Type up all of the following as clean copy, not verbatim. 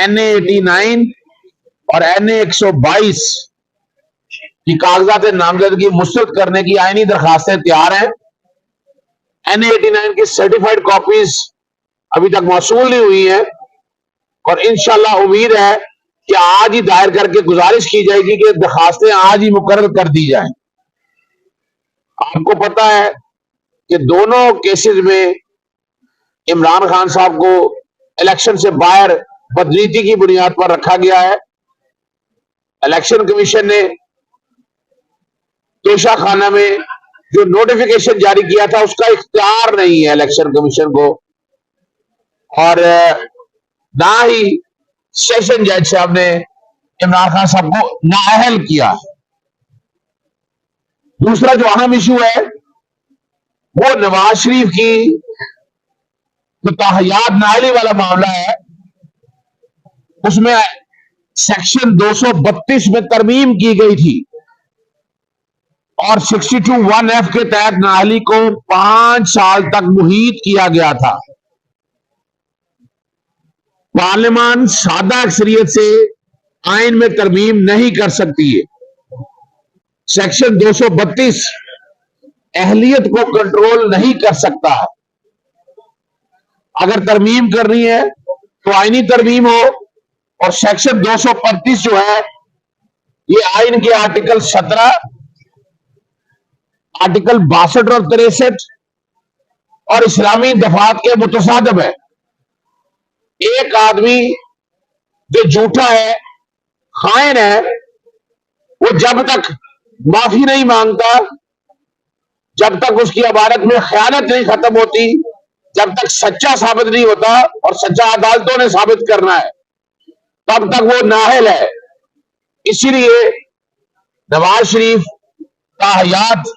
NA89 اور NA122 کی کاغذات نامزدگی مسترد کرنے کی آئینی درخواستیں تیار ہیں۔ NA89 کی سرٹیفائیڈ کاپیز ابھی تک موصول نہیں ہوئی ہیں اور انشاءاللہ امید ہے کہ آج ہی دائر کر کے گزارش کی جائے گی کہ درخواستیں آج ہی مقرر کر دی جائیں۔ آپ کو پتا ہے کہ دونوں کیسز میں عمران خان صاحب کو الیکشن سے باہر بدنیتی کی بنیاد پر رکھا گیا ہے۔ الیکشن کمیشن نے توشہ خانہ میں جو نوٹیفیکیشن جاری کیا تھا اس کا اختیار نہیں ہے الیکشن کمیشن کو، اور نہ ہی سیشن جج صاحب نے عمران خان صاحب کو نااہل کیا۔ دوسرا جو اہم ایشو ہے وہ نواز شریف کی جو تاحیات نااہلی والا معاملہ ہے، اس میں سیکشن 232 میں ترمیم کی گئی تھی اور 62(1)(f) کے تحت نااہلی کو 5 سال تک محیط کیا گیا تھا۔ پارلیمان سادہ اکثریت سے آئین میں ترمیم نہیں کر سکتی ہے۔ سیکشن 232 اہلیت کو کنٹرول نہیں کر سکتا۔ اگر ترمیم کرنی ہے تو آئینی ترمیم ہو، اور سیکشن 235 جو ہے یہ آئین کے آرٹیکل 17، آرٹیکل 62 اور 63 اور اسلامی دفعات کے متصادم ہے۔ ایک آدمی جو جھوٹا ہے، خائن ہے، وہ جب تک معافی نہیں مانگتا، جب تک اس کی عبارت میں خیانت نہیں ختم ہوتی، جب تک سچا ثابت نہیں ہوتا، اور سچا عدالتوں نے ثابت کرنا ہے، تب تک وہ نااہل ہے۔ اسی لیے نواز شریف تاحیات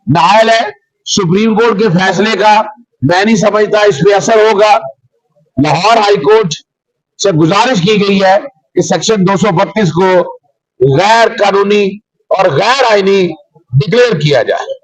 نااہل ہے۔ سپریم کورٹ کے فیصلے کا میں نہیں سمجھتا اس پہ اثر ہوگا۔ لاہور ہائی کورٹ سے گزارش کی گئی ہے کہ سیکشن 232 کو غیر قانونی اور غیر آئینی ڈکلیئر کیا جائے۔